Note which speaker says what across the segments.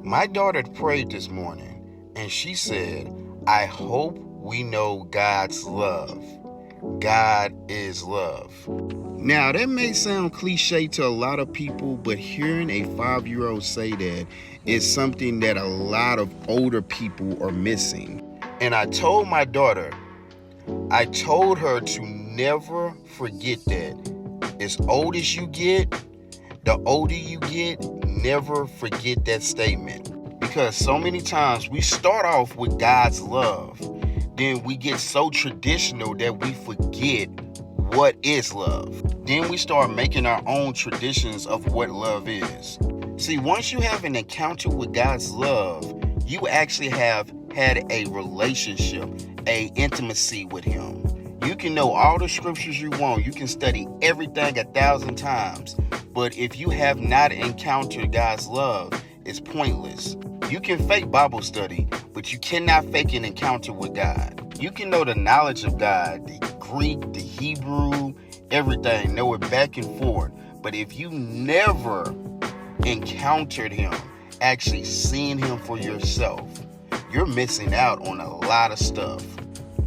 Speaker 1: My daughter prayed this morning and she said, I hope we know God's love. God is love. Now, that may sound cliche to a lot of people, but hearing a 5-year-old say that is something that a lot of older people are missing. And I told my daughter, I told her to never forget that. As old as you get, the older you get, never forget that statement. Because so many times we start off with God's love, then we get so traditional that we forget what is love. Then we start making our own traditions of what love is. See, once you have an encounter with God's love, you actually have had a relationship, a intimacy with Him. You can know all the scriptures you want. You can study everything 1,000 times. But if you have not encountered God's love, it's pointless. You can fake Bible study, but you cannot fake an encounter with God. You can know the knowledge of God, the Greek, the Hebrew, everything, know it back and forth. But if you never encountered Him, actually seeing Him for yourself, you're missing out on a lot of stuff.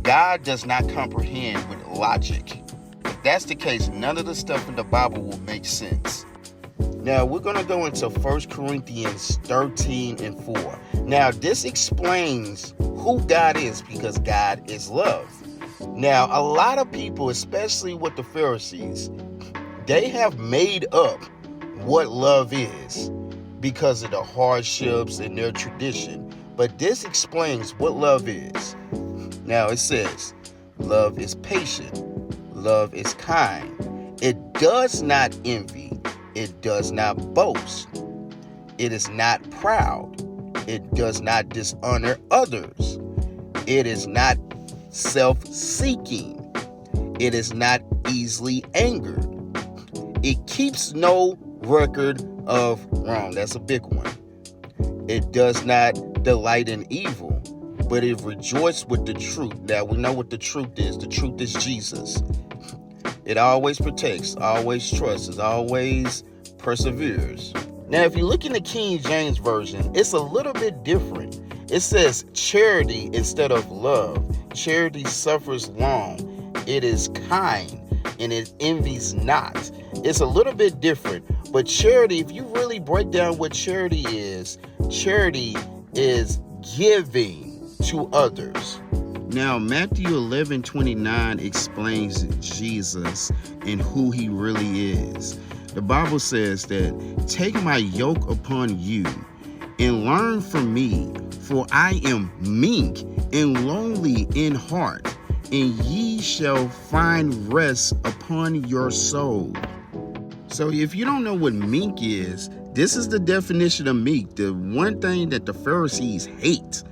Speaker 1: God does not comprehend with logic. If that's the case, none of the stuff in the Bible will make sense. Now, we're going to go into 1 Corinthians 13 and 4. Now, this explains who God is, because God is love. Now, a lot of people, especially with the Pharisees, they have made up what love is because of the hardships and their tradition. But this explains what love is. Now, it says, love is patient. Love is kind. It does not envy. It does not boast. It is not proud. It does not dishonor others. It is not self-seeking. It is not easily angered. It keeps no record of wrong. That's a big one. It does not delight in evil, but it rejoices with the truth. Now, we know what the truth is. The truth is Jesus. It always protects, always trusts, always perseveres. Now, if you look in the King James Version, it's a little bit different. It says charity instead of love. Charity suffers long. It is kind, and it envies not. It's a little bit different. But charity, if you really break down what charity is giving to others. Now, Matthew 11:29 explains Jesus and who He really is. The Bible says that, take my yoke upon you and learn from me, for I am meek and lowly in heart, and ye shall find rest upon your soul. So if you don't know what meek is, this is the definition of meek. The one thing that the Pharisees hate: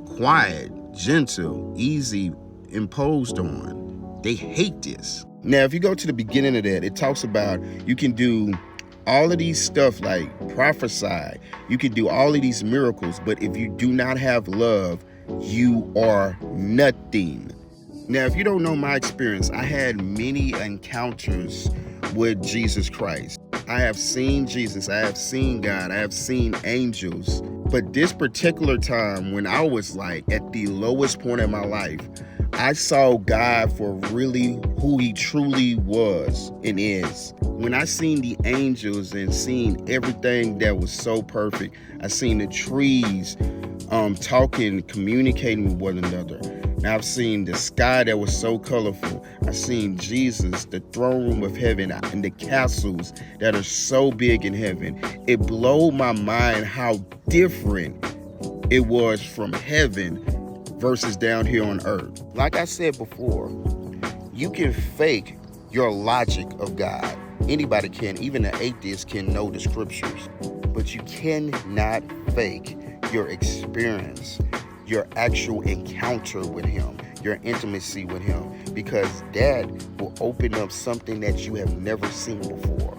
Speaker 1: quiet, gentle, easy, imposed on. They hate this. Now, if you go to the beginning of that, it talks about you can do all of these stuff like prophesy. You can do all of these miracles, but if you do not have love, you are nothing. Now, if you don't know my experience, I had many encounters with Jesus Christ. I have seen Jesus, I have seen God, I have seen angels. But this particular time, when I was like at the lowest point in my life, I saw God for really who He truly was and is. When I seen the angels and seen everything that was so perfect, I seen the trees talking, communicating with one another. Now, I've seen the sky that was so colorful. I've seen Jesus, the throne room of heaven, and the castles that are so big in heaven. It blew my mind how different it was from heaven versus down here on earth. Like I said before, you can fake your logic of God. Anybody can, even an atheist can know the scriptures. But you cannot fake your experience, your actual encounter with Him, your intimacy with Him, because that will open up something that you have never seen before.